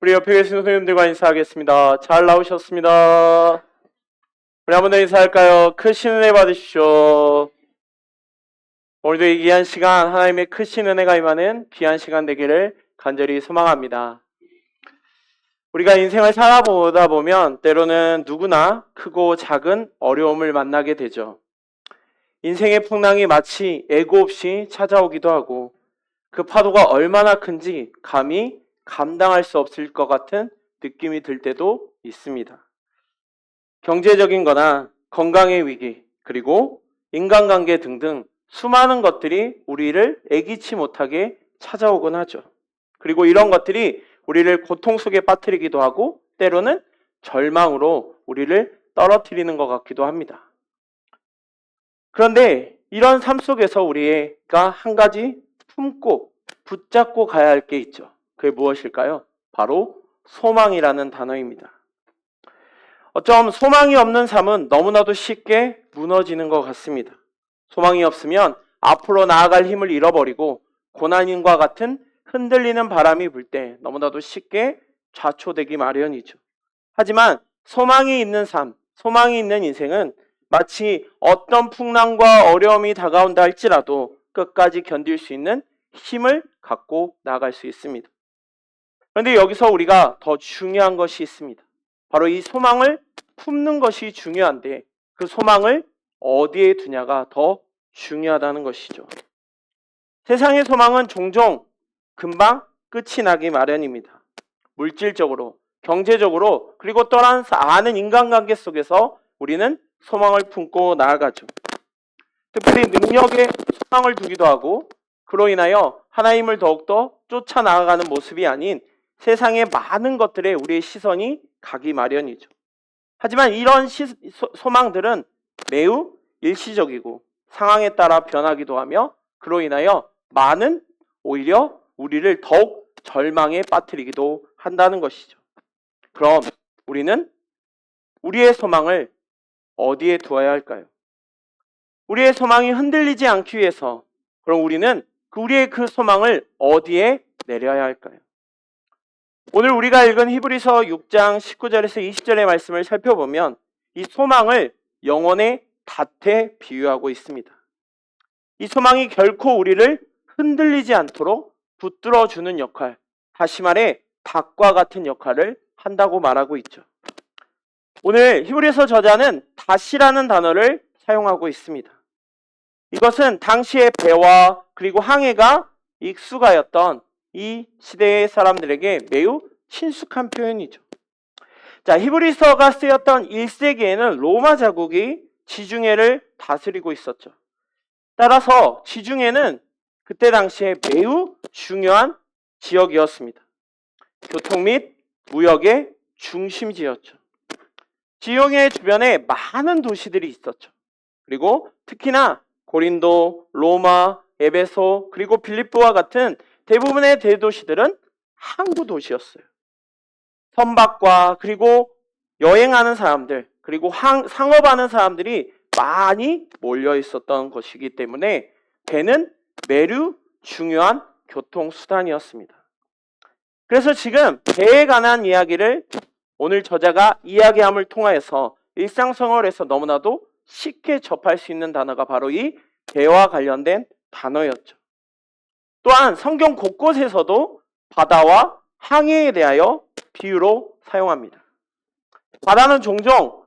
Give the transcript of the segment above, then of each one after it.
우리 옆에 계신 선생님들과 인사하겠습니다. 잘 나오셨습니다. 우리 한번 더 인사할까요? 크신 은혜 받으십시오. 오늘도 이 귀한 시간, 하나님의 크신 은혜가 임하는 귀한 시간 되기를 간절히 소망합니다. 우리가 인생을 살아보다 보면 때로는 누구나 크고 작은 어려움을 만나게 되죠. 인생의 풍랑이 마치 예고 없이 찾아오기도 하고 그 파도가 얼마나 큰지 감히 감당할 수 없을 것 같은 느낌이 들 때도 있습니다. 경제적인 거나 건강의 위기, 그리고 인간관계 등등 수많은 것들이 우리를 예기치 못하게 찾아오곤 하죠. 그리고 이런 것들이 우리를 고통 속에 빠뜨리기도 하고 때로는 절망으로 우리를 떨어뜨리는 것 같기도 합니다. 그런데 이런 삶 속에서 우리가 한 가지 품고 붙잡고 가야 할 게 있죠. 그게 무엇일까요? 바로 소망이라는 단어입니다. 어쩜 소망이 없는 삶은 너무나도 쉽게 무너지는 것 같습니다. 소망이 없으면 앞으로 나아갈 힘을 잃어버리고 고난인과 같은 흔들리는 바람이 불 때 너무나도 쉽게 좌초되기 마련이죠. 하지만 소망이 있는 삶, 소망이 있는 인생은 마치 어떤 풍랑과 어려움이 다가온다 할지라도 끝까지 견딜 수 있는 힘을 갖고 나아갈 수 있습니다. 그런데 여기서 우리가 더 중요한 것이 있습니다. 바로 이 소망을 품는 것이 중요한데 그 소망을 어디에 두냐가 더 중요하다는 것이죠. 세상의 소망은 종종 금방 끝이 나기 마련입니다. 물질적으로, 경제적으로, 그리고 또한 많은 인간관계 속에서 우리는 소망을 품고 나아가죠. 특별히 능력에 소망을 두기도 하고 그로 인하여 하나님을 더욱더 쫓아 나아가는 모습이 아닌 세상의 많은 것들에 우리의 시선이 가기 마련이죠. 하지만 이런 소망들은 매우 일시적이고 상황에 따라 변하기도 하며 그로 인하여 많은 오히려 우리를 더욱 절망에 빠뜨리기도 한다는 것이죠. 그럼 우리는 우리의 소망을 어디에 두어야 할까요? 우리의 소망이 흔들리지 않기 위해서 그럼 우리는 우리의 그 소망을 어디에 내려야 할까요? 오늘 우리가 읽은 히브리서 6장 19절에서 20절의 말씀을 살펴보면 이 소망을 영혼의 닷에 비유하고 있습니다. 이 소망이 결코 우리를 흔들리지 않도록 붙들어주는 역할, 다시 말해 닷과 같은 역할을 한다고 말하고 있죠. 오늘 히브리서 저자는 닷이라는 단어를 사용하고 있습니다. 이것은 당시의 배와 그리고 항해가 익숙하였던 이 시대의 사람들에게 매우 친숙한 표현이죠. 자, 히브리서가 쓰였던 1세기에는 로마 제국이 지중해를 다스리고 있었죠. 따라서 지중해는 그때 당시에 매우 중요한 지역이었습니다. 교통 및 무역의 중심지였죠. 지중해 주변에 많은 도시들이 있었죠. 그리고 특히나 고린도, 로마, 에베소, 그리고 빌립보와 같은 대부분의 대도시들은 항구 도시였어요. 선박과 그리고 여행하는 사람들, 그리고 상업하는 사람들이 많이 몰려 있었던 것이기 때문에 배는 매우 중요한 교통수단이었습니다. 그래서 지금 배에 관한 이야기를 오늘 저자가 이야기함을 통하여서 일상생활에서 너무나도 쉽게 접할 수 있는 단어가 바로 이 배와 관련된 단어였죠. 또한 성경 곳곳에서도 바다와 항해에 대하여 비유로 사용합니다. 바다는 종종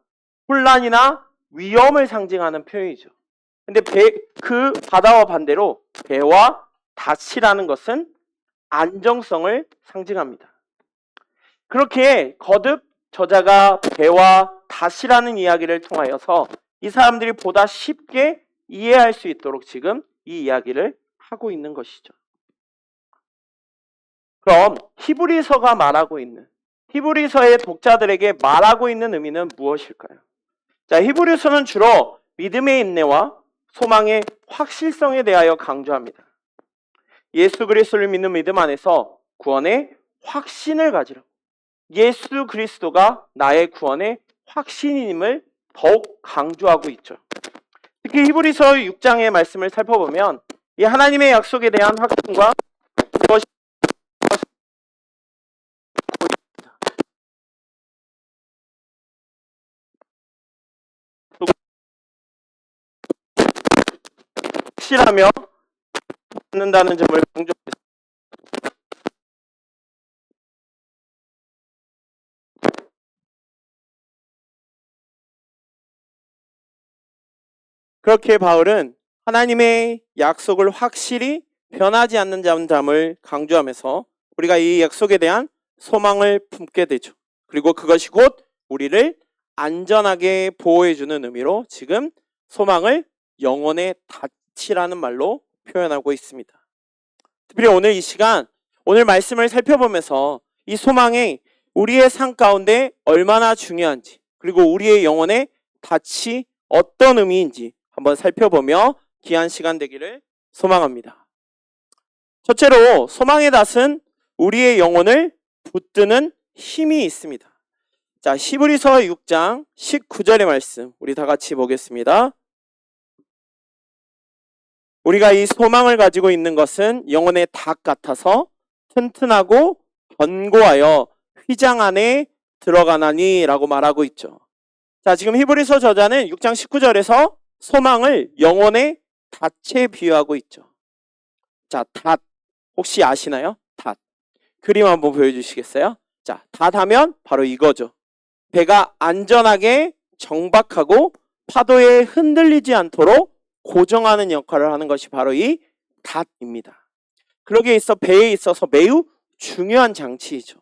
혼란이나 위험을 상징하는 표현이죠. 근데 그 바다와 반대로 배와 닷이라는 것은 안정성을 상징합니다. 그렇게 거듭 저자가 배와 닷이라는 이야기를 통하여서 이 사람들이 보다 쉽게 이해할 수 있도록 지금 이 이야기를 하고 있는 것이죠. 그럼 히브리서가 말하고 있는, 히브리서의 독자들에게 말하고 있는 의미는 무엇일까요? 자, 히브리서는 주로 믿음의 인내와 소망의 확실성에 대하여 강조합니다. 예수 그리스도를 믿는 믿음 안에서 구원의 확신을 가지라고. 예수 그리스도가 나의 구원의 확신임을 더욱 강조하고 있죠. 특히 히브리서 6장의 말씀을 살펴보면 이 하나님의 약속에 대한 확신과 그것이 확실하며 않는다는 점을 강조했습니다. 그렇게 바울은 하나님의 약속을 확실히 변하지 않는 점을 강조하면서 우리가 이 약속에 대한 소망을 품게 되죠. 그리고 그것이 곧 우리를 안전하게 보호해주는 의미로 지금 소망을 영혼의 닻이라는 말로 표현하고 있습니다. 특별히 오늘 이 시간, 오늘 말씀을 살펴보면서 이 소망이 우리의 삶 가운데 얼마나 중요한지, 그리고 우리의 영혼의 닻이 어떤 의미인지 한번 살펴보며 귀한 시간 되기를 소망합니다. 첫째로 소망의 닻은 우리의 영혼을 붙드는 힘이 있습니다. 자, 히브리서 6장 19절의 말씀 우리 다 같이 보겠습니다. 우리가 이 소망을 가지고 있는 것은 영혼의 닭 같아서 튼튼하고 견고하여 휘장 안에 들어가나니 라고 말하고 있죠. 자, 지금 히브리서 저자는 6장 19절에서 소망을 영혼의 닻에 비유하고 있죠. 자, 닷 혹시 아시나요? 닷. 그림 한번 보여주시겠어요? 자, 닷 하면 바로 이거죠. 배가 안전하게 정박하고 파도에 흔들리지 않도록 고정하는 역할을 하는 것이 바로 이 닷입니다. 그러기에 있어 배에 있어서 매우 중요한 장치이죠.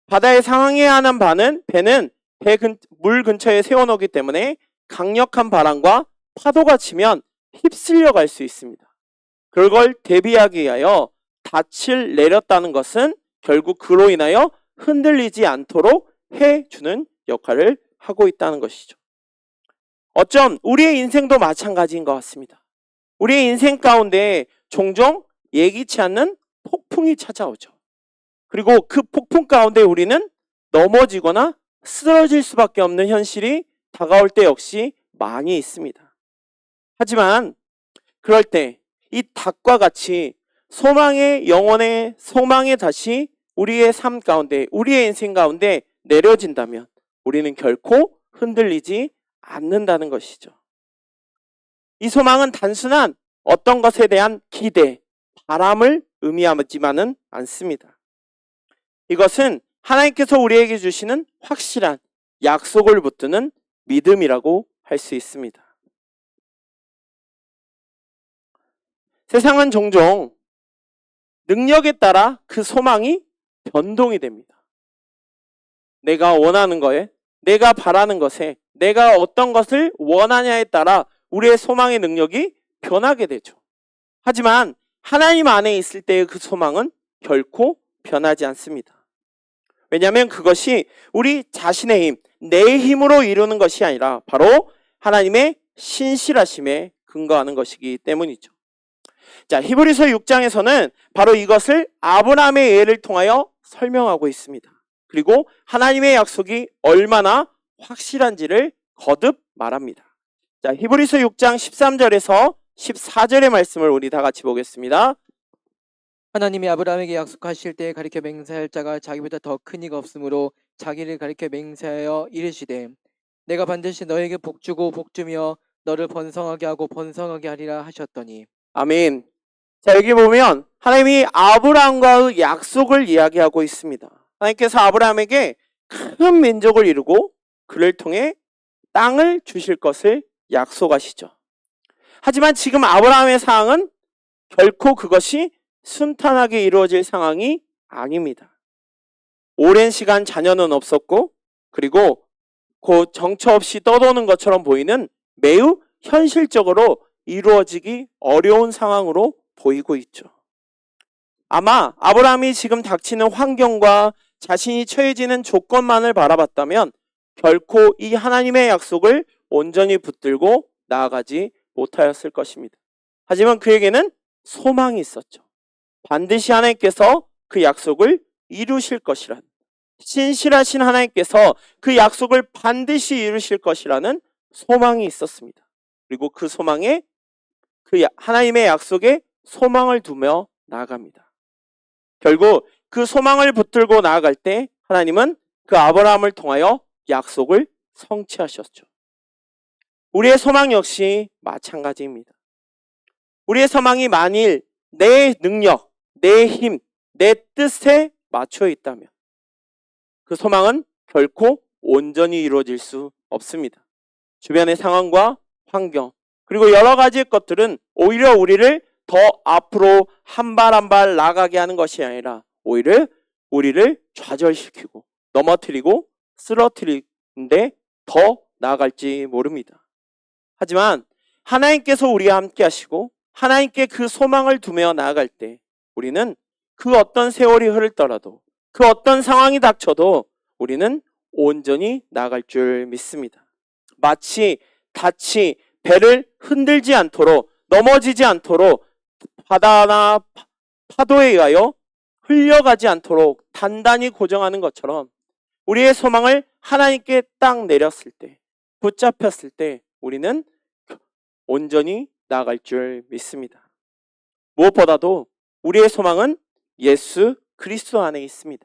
바다에 상항해야 하는 배는 물 근처에 세워놓기 때문에 강력한 바람과 파도가 치면 휩쓸려 갈 수 있습니다. 그걸 대비하기 위하여 닻을 내렸다는 것은 결국 그로 인하여 흔들리지 않도록 해주는 역할을 하고 있다는 것이죠. 어쩜 우리의 인생도 마찬가지인 것 같습니다. 우리의 인생 가운데 종종 예기치 않는 폭풍이 찾아오죠. 그리고 그 폭풍 가운데 우리는 넘어지거나 쓰러질 수밖에 없는 현실이 다가올 때 역시 많이 있습니다. 하지만 그럴 때 이 닭과 같이 소망의 영혼의 소망의 덫이 우리의 삶 가운데, 우리의 인생 가운데 내려진다면 우리는 결코 흔들리지 않는다는 것이죠. 이 소망은 단순한 어떤 것에 대한 기대, 바람을 의미하지만은 않습니다. 이것은 하나님께서 우리에게 주시는 확실한 약속을 붙드는 믿음이라고 할 수 있습니다. 세상은 종종 능력에 따라 그 소망이 변동이 됩니다. 내가 원하는 거에, 내가 바라는 것에, 내가 어떤 것을 원하냐에 따라 우리의 소망의 능력이 변하게 되죠. 하지만 하나님 안에 있을 때의 그 소망은 결코 변하지 않습니다. 왜냐하면 그것이 우리 자신의 힘, 내 힘으로 이루는 것이 아니라 바로 하나님의 신실하심에 근거하는 것이기 때문이죠. 자, 히브리서 6장에서는 바로 이것을 아브라함의 예를 통하여 설명하고 있습니다. 그리고 하나님의 약속이 얼마나 확실한지를 거듭 말합니다. 자, 히브리서 6장 13절에서 14절의 말씀을 우리 다 같이 보겠습니다. 하나님이 아브라함에게 약속하실 때에 가리켜 맹세할 자가 자기보다 더 큰 이가 없으므로 자기를 가리켜 맹세하여 이르시되 내가 반드시 너에게 복주고 복주며 너를 번성하게 하고 번성하게 하리라 하셨더니. 아멘. 자, 여기 보면 하나님이 아브라함과의 약속을 이야기하고 있습니다. 하나님께서 아브라함에게 큰 민족을 이루고 그를 통해 땅을 주실 것을 약속하시죠. 하지만 지금 아브라함의 상황은 결코 그것이 순탄하게 이루어질 상황이 아닙니다. 오랜 시간 자녀는 없었고, 그리고 곧 정처 없이 떠도는 것처럼 보이는 매우 현실적으로 이루어지기 어려운 상황으로 보이고 있죠. 아마 아브라함이 지금 닥치는 환경과 자신이 처해지는 조건만을 바라봤다면 결코 이 하나님의 약속을 온전히 붙들고 나아가지 못하였을 것입니다. 하지만 그에게는 소망이 있었죠. 반드시 하나님께서 그 약속을 이루실 것이라는, 신실하신 하나님께서 그 약속을 반드시 이루실 것이라는 소망이 있었습니다. 그리고 그 소망에, 그 하나님의 약속에 소망을 두며 나아갑니다. 결국 그 소망을 붙들고 나아갈 때 하나님은 그 아브라함을 통하여 약속을 성취하셨죠. 우리의 소망 역시 마찬가지입니다. 우리의 소망이 만일 내 능력, 내 힘, 내 뜻에 맞춰 있다면 그 소망은 결코 온전히 이루어질 수 없습니다. 주변의 상황과 환경, 그리고 여러 가지 것들은 오히려 우리를 더 앞으로 한 발 한 발 나가게 하는 것이 아니라 오히려 우리를 좌절시키고 넘어뜨리고 쓰러뜨리는데 더 나아갈지 모릅니다. 하지만 하나님께서 우리와 함께 하시고 하나님께 그 소망을 두며 나아갈 때 우리는 그 어떤 세월이 흐르더라도 그 어떤 상황이 닥쳐도 우리는 온전히 나아갈 줄 믿습니다. 마치 닻이 배를 흔들지 않도록 넘어지지 않도록 바다나 파도에 의하여 흘려가지 않도록 단단히 고정하는 것처럼 우리의 소망을 하나님께 딱 내렸을 때, 붙잡혔을 때 우리는 온전히 나아갈 줄 믿습니다. 무엇보다도 우리의 소망은 예수 그리스도 안에 있습니다.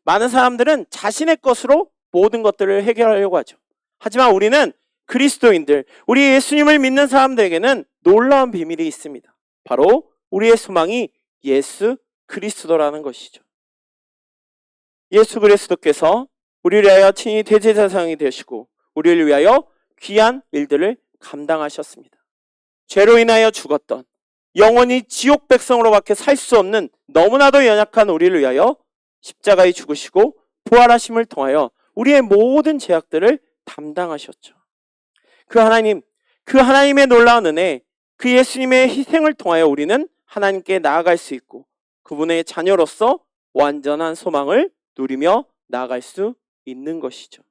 많은 사람들은 자신의 것으로 모든 것들을 해결하려고 하죠. 하지만 우리는 그리스도인들, 우리 예수님을 믿는 사람들에게는 놀라운 비밀이 있습니다. 바로 우리의 소망이 예수 그리스도라는 것이죠. 예수 그리스도께서 우리를 위하여 친히 대제사장이 되시고 우리를 위하여 귀한 일들을 감당하셨습니다. 죄로 인하여 죽었던 영원히 지옥 백성으로밖에 살 수 없는 너무나도 연약한 우리를 위하여 십자가에 죽으시고 부활하심을 통하여 우리의 모든 죄악들을 담당하셨죠. 그 하나님의 놀라운 은혜, 그 예수님의 희생을 통하여 우리는 하나님께 나아갈 수 있고 그분의 자녀로서 완전한 소망을 누리며 나아갈 수 있는 것이죠.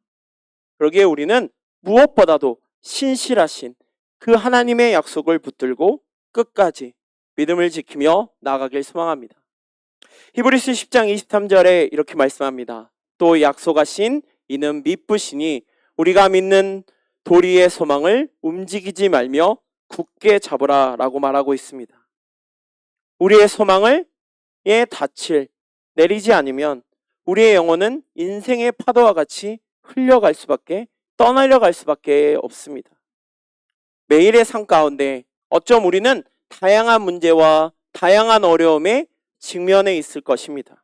그러기에 우리는 무엇보다도 신실하신 그 하나님의 약속을 붙들고 끝까지 믿음을 지키며 나아가길 소망합니다. 히브리서 10장 23절에 이렇게 말씀합니다. 또 약속하신 이는 미쁘시니 우리가 믿는 도리의 소망을 움직이지 말며 굳게 잡으라 라고 말하고 있습니다. 우리의 소망을 닻을 내리지 않으면 우리의 영혼은 인생의 파도와 같이 흘려갈 수밖에, 떠나려갈 수밖에 없습니다. 매일의 삶 가운데 어쩜 우리는 다양한 문제와 다양한 어려움에 직면해 있을 것입니다.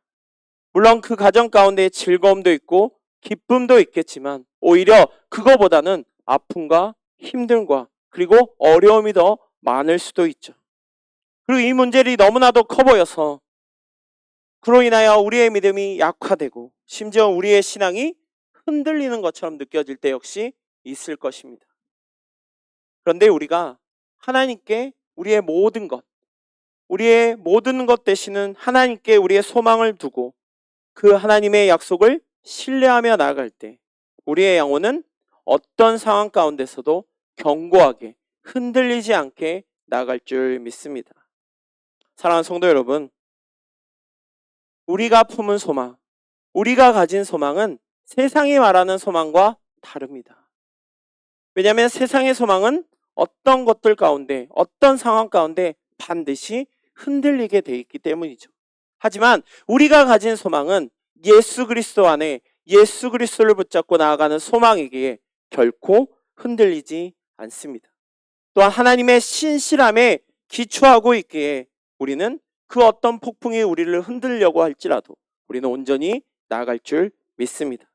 물론 그 가정 가운데 즐거움도 있고 기쁨도 있겠지만 오히려 그거보다는 아픔과 힘듦과 그리고 어려움이 더 많을 수도 있죠. 그리고 이 문제들이 너무나도 커 보여서 그로 인하여 우리의 믿음이 약화되고 심지어 우리의 신앙이 흔들리는 것처럼 느껴질 때 역시 있을 것입니다. 그런데 우리가 하나님께 우리의 모든 것 되시는 하나님께 우리의 소망을 두고 그 하나님의 약속을 신뢰하며 나아갈 때 우리의 영혼은 어떤 상황 가운데서도 견고하게 흔들리지 않게 나아갈 줄 믿습니다. 사랑하는 성도 여러분, 우리가 품은 소망, 우리가 가진 소망은 세상이 말하는 소망과 다릅니다. 왜냐하면 세상의 소망은 어떤 것들 가운데, 어떤 상황 가운데 반드시 흔들리게 돼 있기 때문이죠. 하지만 우리가 가진 소망은 예수 그리스도 안에 예수 그리스도를 붙잡고 나아가는 소망이기에 결코 흔들리지 않습니다. 또한 하나님의 신실함에 기초하고 있기에 우리는 그 어떤 폭풍이 우리를 흔들려고 할지라도 우리는 온전히 나아갈 줄 믿습니다.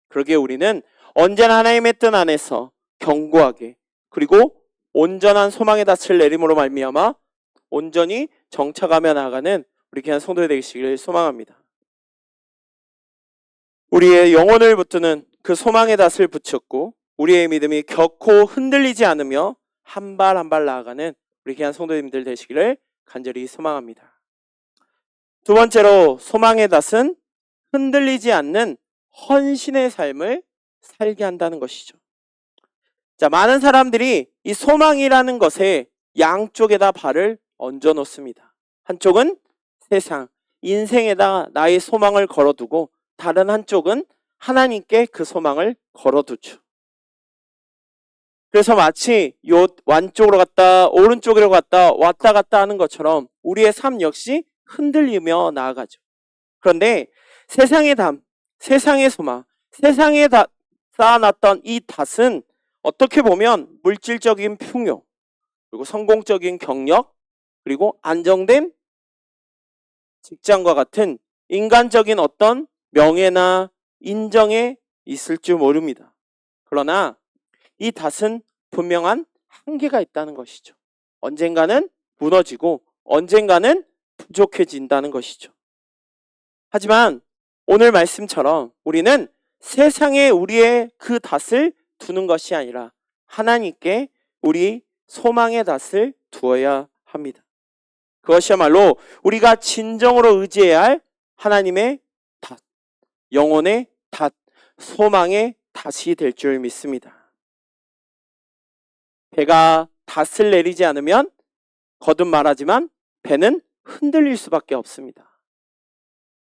그러기에 우리는 언제나 하나님의 뜻 안에서 견고하게 그리고 온전한 소망의 닻을 내림으로 말미암아 온전히 정착하며 나아가는 우리 귀한 성도들 되시기를 소망합니다. 우리의 영혼을 붙드는 그 소망의 닻을 붙였고 우리의 믿음이 결코 흔들리지 않으며 한 발 한 발 나아가는 우리 귀한 성도님들 되시기를 간절히 소망합니다. 두 번째로 소망의 닷은 흔들리지 않는 헌신의 삶을 살게 한다는 것이죠. 자, 많은 사람들이 이 소망이라는 것에 양쪽에다 발을 얹어 놓습니다. 한쪽은 세상, 인생에다 나의 소망을 걸어두고 다른 한쪽은 하나님께 그 소망을 걸어두죠. 그래서 마치 요 완쪽으로 갔다 오른쪽으로 갔다 왔다 갔다 하는 것처럼 우리의 삶 역시 흔들리며 나아가죠. 그런데 세상의 담, 세상의 소망, 세상에 쌓아놨던 이 닷은 어떻게 보면 물질적인 풍요, 그리고 성공적인 경력, 그리고 안정된 직장과 같은 인간적인 어떤 명예나 인정에 있을 줄 모릅니다. 그러나 이 닷은 분명한 한계가 있다는 것이죠. 언젠가는 무너지고 언젠가는 부족해진다는 것이죠. 하지만 오늘 말씀처럼 우리는 세상에 우리의 그 닷을 두는 것이 아니라 하나님께 우리 소망의 닷을 두어야 합니다. 그것이야말로 우리가 진정으로 의지해야 할 하나님의 닷, 영혼의 닷, 소망의 닷이 될 줄 믿습니다. 배가 닷을 내리지 않으면 거듭 말하지만 배는 흔들릴 수밖에 없습니다.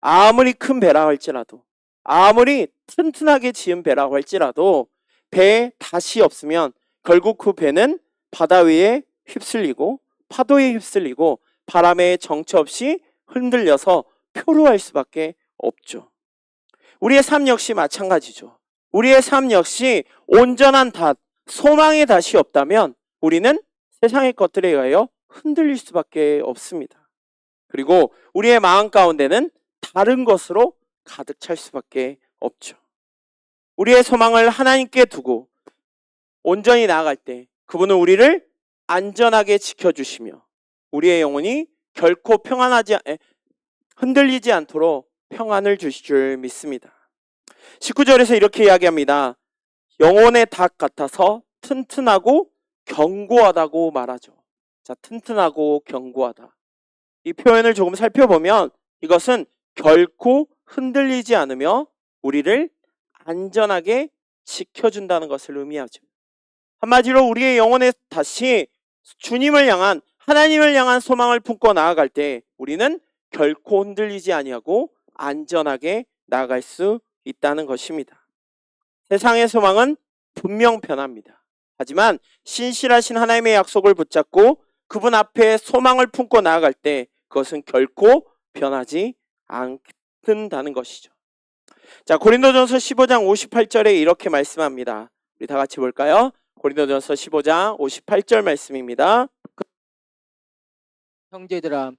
아무리 큰 배라고 할지라도, 아무리 튼튼하게 지은 배라고 할지라도 배에 닷이 없으면 결국 그 배는 바다 위에 휩쓸리고 파도에 휩쓸리고 바람에 정처 없이 흔들려서 표류할 수밖에 없죠. 우리의 삶 역시 마찬가지죠. 우리의 삶 역시 온전한 닷, 소망의 닷이 없다면 우리는 세상의 것들에 의하여 흔들릴 수밖에 없습니다. 그리고 우리의 마음 가운데는 다른 것으로 가득 찰 수밖에 없죠. 우리의 소망을 하나님께 두고 온전히 나아갈 때 그분은 우리를 안전하게 지켜주시며 우리의 영혼이 결코 흔들리지 않도록 평안을 주실 줄 믿습니다. 19절에서 이렇게 이야기합니다. 영혼의 닷 같아서 튼튼하고 견고하다고 말하죠. 자, 튼튼하고 견고하다. 이 표현을 조금 살펴보면 이것은 결코 흔들리지 않으며 우리를 안전하게 지켜준다는 것을 의미하죠. 한마디로 우리의 영혼의 닷이 주님을 향한, 하나님을 향한 소망을 품고 나아갈 때 우리는 결코 흔들리지 아니하고 안전하게 나아갈 수 있다는 것입니다. 세상의 소망은 분명 변합니다. 하지만 신실하신 하나님의 약속을 붙잡고 그분 앞에 소망을 품고 나아갈 때 그것은 결코 변하지 않는다는 것이죠. 자, 고린도전서 15장 58절에 이렇게 말씀합니다. 우리 다 같이 볼까요? 고린도전서 15장 58절 말씀입니다. 형제들아,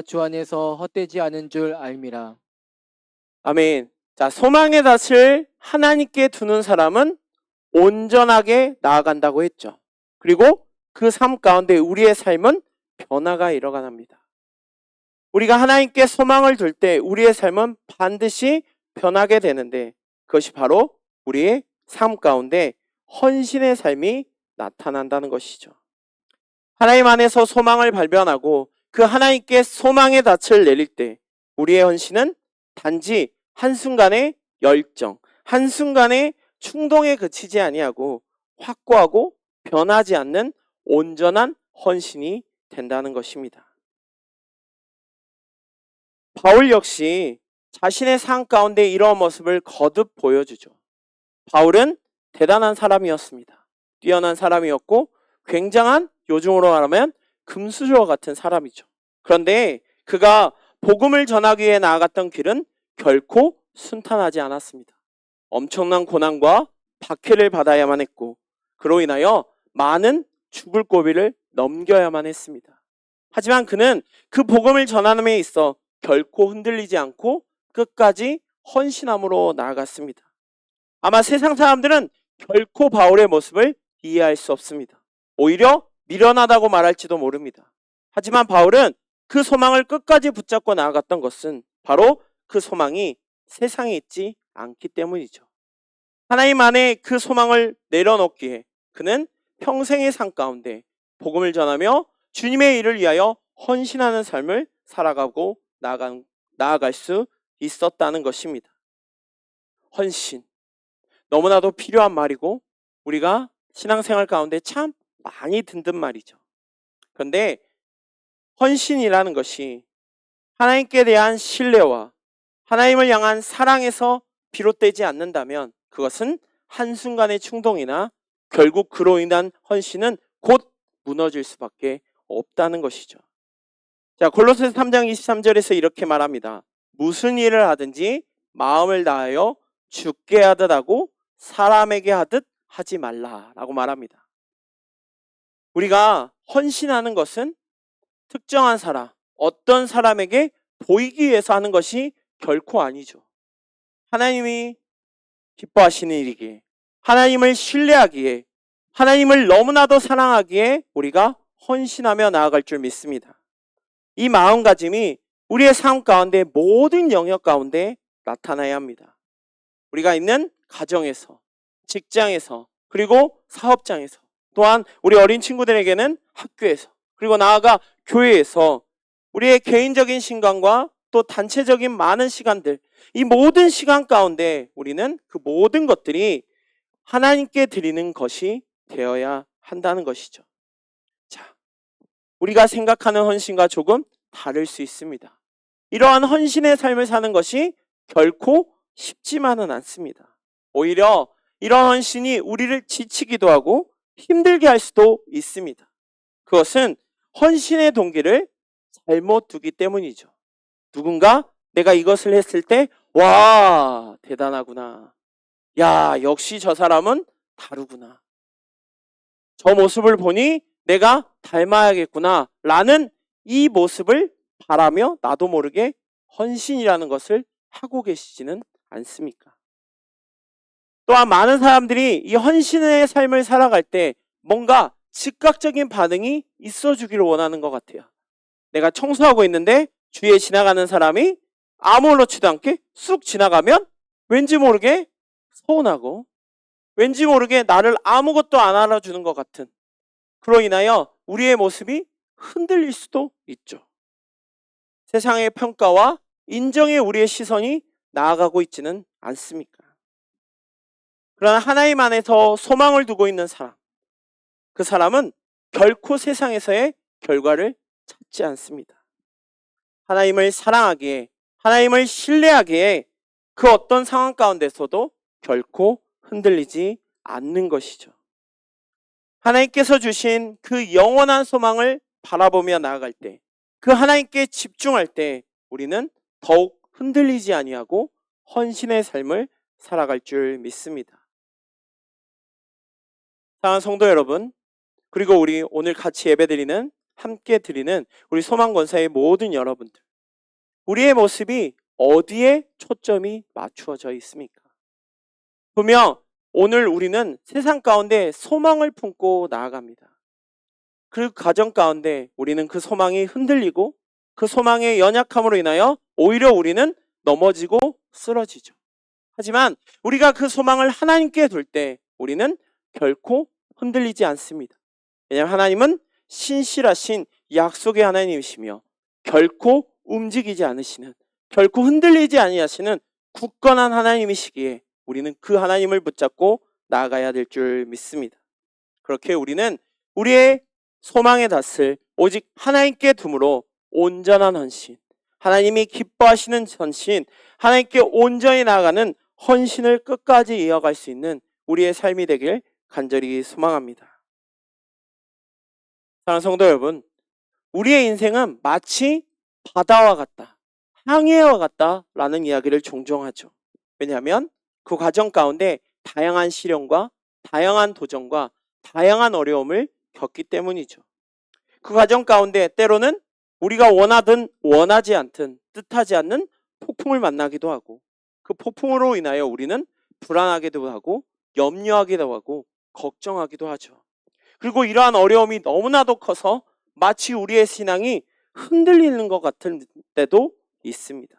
주 안에서 헛되지 않은 줄 알미라. 아멘. 자, 소망의 닷을 하나님께 두는 사람은 온전하게 나아간다고 했죠. 그리고 그 삶 가운데 우리의 삶은 변화가 일어납니다. 우리가 하나님께 소망을 둘 때 우리의 삶은 반드시 변하게 되는데 그것이 바로 우리의 삶 가운데 헌신의 삶이 나타난다는 것이죠. 하나님 안에서 소망을 발견하고 그 하나님께 소망의 닻을 내릴 때 우리의 헌신은 단지 한순간의 열정, 한순간의 충동에 그치지 아니하고 확고하고 변하지 않는 온전한 헌신이 된다는 것입니다. 바울 역시 자신의 삶 가운데 이러한 모습을 거듭 보여주죠. 바울은 대단한 사람이었습니다. 뛰어난 사람이었고 굉장한, 요즘으로 말하면 금수저와 같은 사람이죠. 그런데 그가 복음을 전하기 위해 나아갔던 길은 결코 순탄하지 않았습니다. 엄청난 고난과 박해를 받아야만 했고 그로 인하여 많은 죽을 고비를 넘겨야만 했습니다. 하지만 그는 그 복음을 전함에 있어 결코 흔들리지 않고 끝까지 헌신함으로 나아갔습니다. 아마 세상 사람들은 결코 바울의 모습을 이해할 수 없습니다. 오히려 미련하다고 말할지도 모릅니다. 하지만 바울은 그 소망을 끝까지 붙잡고 나아갔던 것은 바로 그 소망이 세상에 있지 않기 때문이죠. 하나님 안에 그 소망을 내려놓기에 그는 평생의 삶 가운데 복음을 전하며 주님의 일을 위하여 헌신하는 삶을 살아가고 나아갈 수 있었다는 것입니다. 헌신, 너무나도 필요한 말이고 우리가 신앙생활 가운데 참 많이 듣는 말이죠. 그런데 헌신이라는 것이 하나님께 대한 신뢰와 하나님을 향한 사랑에서 비롯되지 않는다면 그것은 한순간의 충동이나 결국 그로 인한 헌신은 곧 무너질 수밖에 없다는 것이죠. 자, 골로새서 3장 23절에서 이렇게 말합니다. 무슨 일을 하든지 마음을 다하여 죽게 하듯 하고 사람에게 하듯 하지 말라라고 말합니다. 우리가 헌신하는 것은 특정한 사람, 어떤 사람에게 보이기 위해서 하는 것이 결코 아니죠. 하나님이 기뻐하시는 일이기에, 하나님을 신뢰하기에, 하나님을 너무나도 사랑하기에 우리가 헌신하며 나아갈 줄 믿습니다. 이 마음가짐이 우리의 삶 가운데 모든 영역 가운데 나타나야 합니다. 우리가 있는 가정에서, 직장에서, 그리고 사업장에서, 또한 우리 어린 친구들에게는 학교에서, 그리고 나아가 교회에서 우리의 개인적인 신간과 또 단체적인 많은 시간들, 이 모든 시간 가운데 우리는 그 모든 것들이 하나님께 드리는 것이 되어야 한다는 것이죠. 자, 우리가 생각하는 헌신과 조금 다를 수 있습니다. 이러한 헌신의 삶을 사는 것이 결코 쉽지만은 않습니다. 오히려 이러한 헌신이 우리를 지치기도 하고 힘들게 할 수도 있습니다. 그것은 헌신의 동기를 잘못 두기 때문이죠. 누군가 내가 이것을 했을 때, 와, 대단하구나. 야, 역시 저 사람은 다르구나. 저 모습을 보니 내가 닮아야겠구나. 라는 이 모습을 바라며 나도 모르게 헌신이라는 것을 하고 계시지는 않습니까? 또한 많은 사람들이 이 헌신의 삶을 살아갈 때 뭔가 즉각적인 반응이 있어 주기를 원하는 것 같아요. 내가 청소하고 있는데 주위에 지나가는 사람이 아무렇지도 않게 쑥 지나가면 왠지 모르게 서운하고 왠지 모르게 나를 아무것도 안 알아주는 것 같은, 그로 인하여 우리의 모습이 흔들릴 수도 있죠. 세상의 평가와 인정에 우리의 시선이 나아가고 있지는 않습니까? 그러나 하나님 안에서 소망을 두고 있는 사람, 그 사람은 결코 세상에서의 결과를 찾지 않습니다. 하나님을 사랑하기에, 하나님을 신뢰하기에 그 어떤 상황 가운데서도 결코 흔들리지 않는 것이죠. 하나님께서 주신 그 영원한 소망을 바라보며 나아갈 때, 그 하나님께 집중할 때 우리는 더욱 흔들리지 아니하고 헌신의 삶을 살아갈 줄 믿습니다. 사랑하는 성도 여러분, 그리고 우리 오늘 같이 예배드리는, 함께 드리는 우리 소망권사의 모든 여러분들, 우리의 모습이 어디에 초점이 맞추어져 있습니까? 분명 오늘 우리는 세상 가운데 소망을 품고 나아갑니다. 그 과정 가운데 우리는 그 소망이 흔들리고 그 소망의 연약함으로 인하여 오히려 우리는 넘어지고 쓰러지죠. 하지만 우리가 그 소망을 하나님께 둘 때 우리는 결코 흔들리지 않습니다. 왜냐하면 하나님은 신실하신 약속의 하나님이시며 결코 움직이지 않으시는, 결코 흔들리지 아니하시는 굳건한 하나님이시기에 우리는 그 하나님을 붙잡고 나아가야 될 줄 믿습니다. 그렇게 우리는 우리의 소망의 닷을 오직 하나님께 둠으로 온전한 헌신, 하나님이 기뻐하시는 헌신, 하나님께 온전히 나아가는 헌신을 끝까지 이어갈 수 있는 우리의 삶이 되길 간절히 소망합니다. 사랑하는 성도 여러분, 우리의 인생은 마치 바다와 같다, 항해와 같다라는 이야기를 종종 하죠. 왜냐하면 그 과정 가운데 다양한 시련과 다양한 도전과 다양한 어려움을 겪기 때문이죠. 그 과정 가운데 때로는 우리가 원하든 원하지 않든 뜻하지 않는 폭풍을 만나기도 하고, 그 폭풍으로 인하여 우리는 불안하기도 하고 염려하기도 하고 걱정하기도 하죠. 그리고 이러한 어려움이 너무나도 커서 마치 우리의 신앙이 흔들리는 것 같은 때도 있습니다.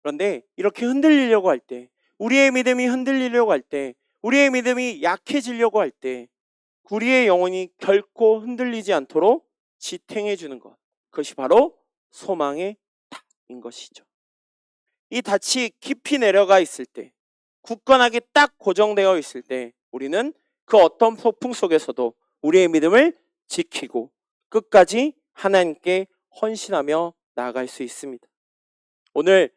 그런데 이렇게 흔들리려고 할 때, 우리의 믿음이 흔들리려고 할 때, 우리의 믿음이 약해지려고 할 때 우리의 영혼이 결코 흔들리지 않도록 지탱해 주는 것, 그것이 바로 소망의 탑인 것이죠. 이 닻이 깊이 내려가 있을 때, 굳건하게 딱 고정되어 있을 때 우리는 그 어떤 폭풍 속에서도 우리의 믿음을 지키고 끝까지 하나님께 헌신하며 나아갈 수 있습니다. 오늘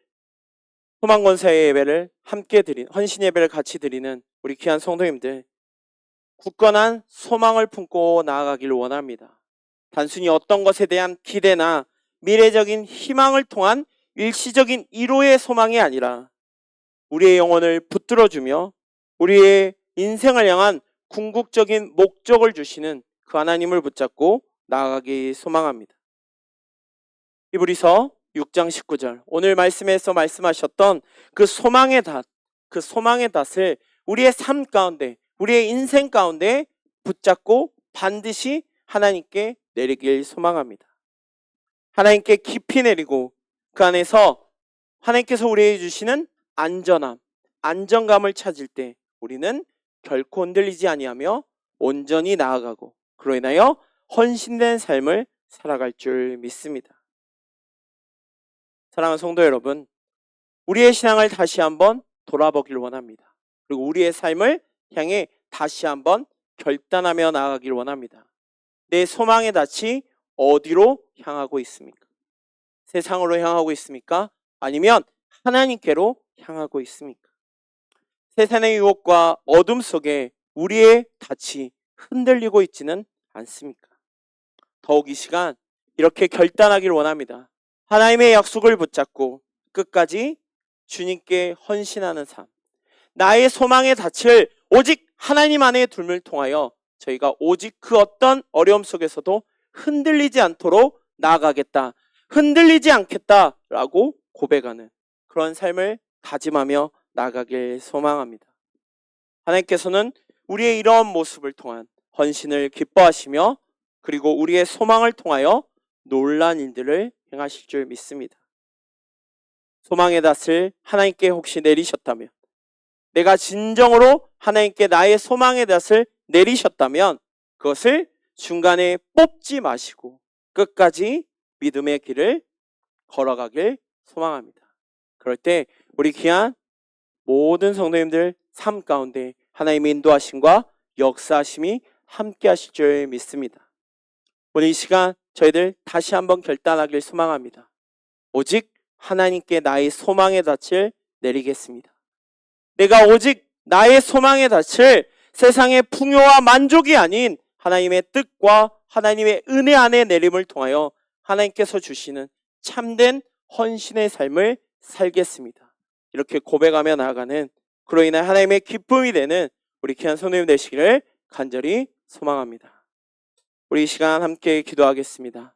소망권사의 예배를 함께 드린, 헌신 예배를 같이 드리는 우리 귀한 성도님들, 굳건한 소망을 품고 나아가기를 원합니다. 단순히 어떤 것에 대한 기대나 미래적인 희망을 통한 일시적인 위로의 소망이 아니라 우리의 영혼을 붙들어주며 우리의 인생을 향한 궁극적인 목적을 주시는 그 하나님을 붙잡고 나아가기 소망합니다. 히브리서 6장 19절, 오늘 말씀에서 말씀하셨던 그 소망의 닷을 우리의 삶 가운데, 우리의 인생 가운데 붙잡고 반드시 하나님께 내리길 소망합니다. 하나님께 깊이 내리고 그 안에서 하나님께서 우리에게 주시는 안전함, 안정감을 찾을 때 우리는 결코 흔들리지 아니하며 온전히 나아가고 그로 인하여 헌신된 삶을 살아갈 줄 믿습니다. 사랑하는 성도 여러분, 우리의 신앙을 다시 한번 돌아보길 원합니다. 그리고 우리의 삶을 향해 다시 한번 결단하며 나아가길 원합니다. 내 소망의 닻이 어디로 향하고 있습니까? 세상으로 향하고 있습니까? 아니면 하나님께로 향하고 있습니까? 세상의 유혹과 어둠 속에 우리의 닻이 흔들리고 있지는 않습니까? 더욱 이 시간 이렇게 결단하길 원합니다. 하나님의 약속을 붙잡고 끝까지 주님께 헌신하는 삶, 나의 소망의 닻을 오직 하나님 안에 둠을 통하여 저희가 오직 그 어떤 어려움 속에서도 흔들리지 않도록 나아가겠다, 흔들리지 않겠다라고 고백하는 그런 삶을 다짐하며 나아가길 소망합니다. 하나님께서는 우리의 이러한 모습을 통한 헌신을 기뻐하시며 그리고 우리의 소망을 통하여 놀라운 일들을 행하실 줄 믿습니다. 소망의 닷을 하나님께 혹시 내리셨다면, 내가 진정으로 하나님께 나의 소망의 닷을 내리셨다면 그것을 중간에 뽑지 마시고 끝까지 믿음의 길을 걸어가길 소망합니다. 그럴 때 우리 귀한 모든 성도님들 삶 가운데 하나님의 인도하심과 역사하심이 함께 하실 줄 믿습니다. 오늘 이 시간 저희들 다시 한번 결단하길 소망합니다. 오직 하나님께 나의 소망의 닻을 내리겠습니다. 내가 오직 나의 소망의 닻을 세상의 풍요와 만족이 아닌 하나님의 뜻과 하나님의 은혜 안에 내림을 통하여 하나님께서 주시는 참된 헌신의 삶을 살겠습니다. 이렇게 고백하며 나아가는, 그로 인해 하나님의 기쁨이 되는 우리 귀한 성도님 되시기를 간절히 소망합니다. 우리 이 시간 함께 기도하겠습니다.